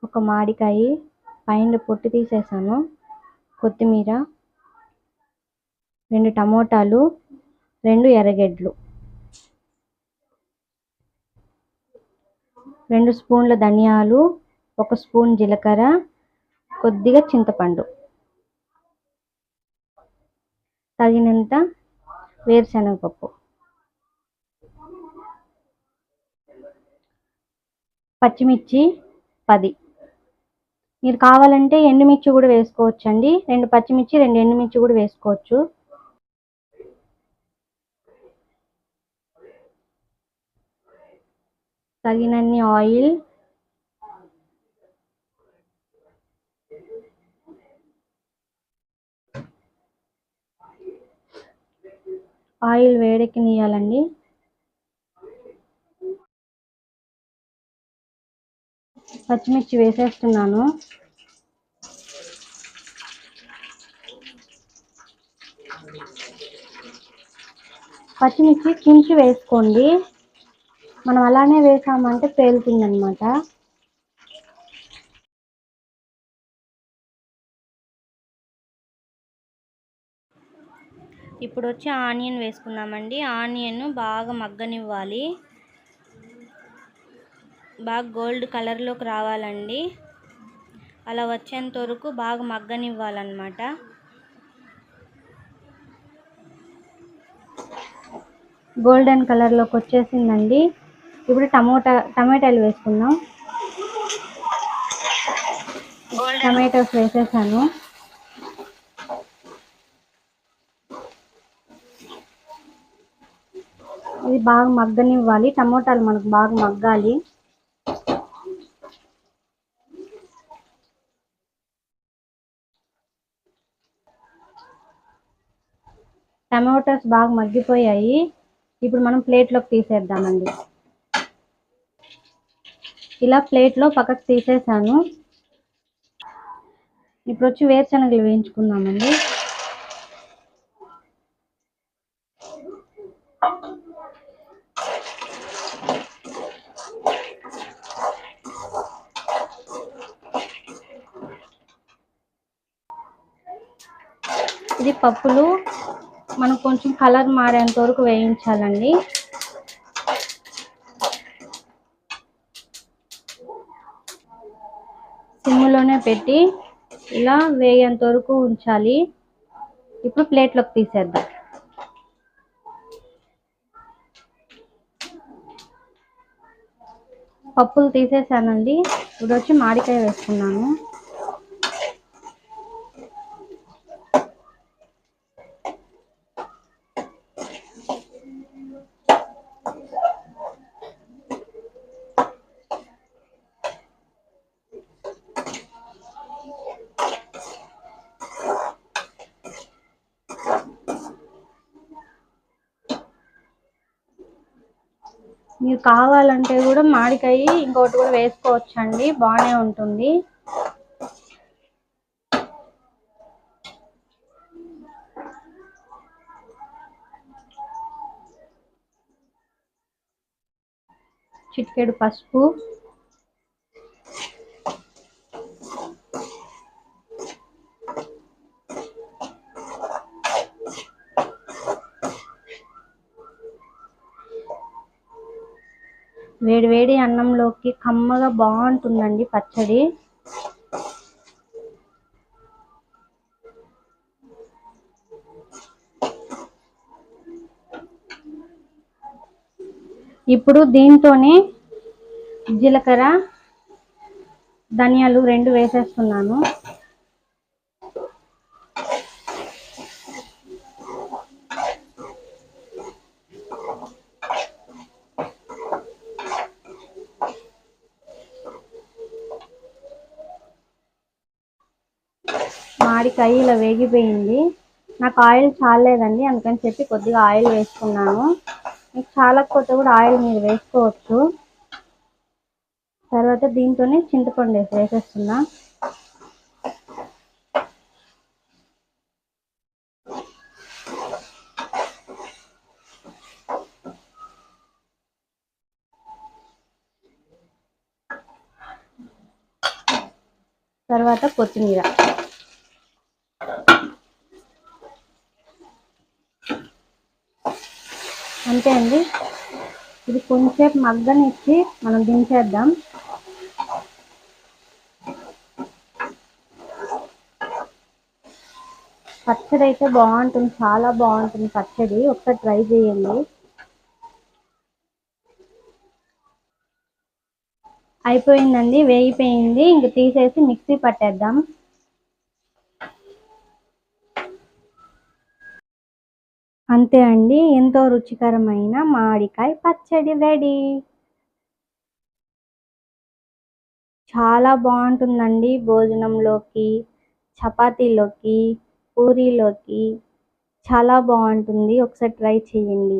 ఒక మామిడికాయ పైన పొట్టు తీసేసాను, కొత్తిమీర, 2 టమోటాలు, 2 ఎర్రగడ్డలు, 2 స్పూన్ల ధనియాలు, 1 స్పూన్ జీలకర్ర, కొద్దిగా చింతపండు, తగినంత వేరుశనగపప్పు, పచ్చిమిర్చి 10. మీరు కావాలంటే ఎండుమిర్చి కూడా వేసుకోవచ్చండి. 2 పచ్చిమిర్చి 2 ఎండుమిర్చి కూడా వేసుకోవచ్చు. తగినన్ని ఆయిల్, వేడెక్కనియాలండి. పచ్చిమిర్చి వేసేస్తున్నాను. పచ్చిమిర్చి తుంచి వేసుకోండి, మనం అలానే వేసామంటే పేలుతుందన్నమాట. ఇప్పుడు వచ్చి ఆనియన్ వేసుకుందామండి. ఆనియన్ బాగా మగ్గనివ్వాలి, బాగా గోల్డ్ కలర్లోకి రావాలండి. అలా వచ్చేంత వరకు బాగా మగ్గనివ్వాలన్నమాట. గోల్డెన్ కలర్లోకి వచ్చేసిందండి. ఇప్పుడు టమాటాలు వేసుకుందాం. టమాటోస్ వేసేసాను. ఇది బాగా మగ్గనివ్వాలి, టమోటాలు మనకు బాగా మగ్గాలి. టమాటోస్ బాగా మగ్గిపోయాయి. ఇప్పుడు మనం ప్లేట్లోకి తీసేద్దామండి. ఇలా ప్లేట్లో పక్కకు తీసేసాను. ఇప్పుడు వచ్చి వేరుశనగలు వేయించుకుందామండి. ఇది పప్పులు మనం కొంచెం కలర్ మారేంత వరకు వేయించాలండి. సిమ్లోనే పెట్టి ఇలా వేగేంత వరకు ఉంచాలి. ఇప్పుడు ప్లేట్లోకి తీసేద్దాం. పప్పులు తీసేసానండి. ఇప్పుడు వచ్చి మామిడికాయ వేసుకున్నాను. మీరు కావాలంటే కూడా మామిడికాయ ఇంకోటి కూడా వేసుకోవచ్చండి, బాగానే ఉంటుంది. చిటికెడు పసుపు, వేడి వేడి అన్నంలోకి కమ్మగా బాగుంటుందండి పచ్చడి. ఇప్పుడు దీంతోనే జీలకర్ర, ధనియాలు 2 వేసేస్తున్నాను. మామిడికాయ ఇలా వేగిపోయింది. నాకు ఆయిల్ చాలేదండి, అందుకని చెప్పి కొద్దిగా ఆయిల్ వేసుకున్నాను. మీకు చాలకపోతే కూడా ఆయిల్ మీరు వేసుకోవచ్చు. తర్వాత దీంతోనే చింతపండు వేసేస్తున్నా. తర్వాత కొత్తిమీర. అంతే అండి. ఇది కొంచెంసేపు మగ్గనిచ్చి మనం దించేద్దాం. పచ్చడి అయితే బాగుంటుంది, చాలా బాగుంటుంది పచ్చడి. ఒకసారి ట్రై చేయండి. అయిపోయిందండి, వేగిపోయింది. ఇంక తీసేసి మిక్సీ పట్టేద్దాం. అంతే అండి, ఎంతో రుచికరమైన మామిడికాయ పచ్చడి రెడీ. చాలా బాగుంటుందండి. భోజనంలోకి, చపాతీలోకి, పూరీలోకి చాలా బాగుంటుంది. ఒకసారి ట్రై చేయండి.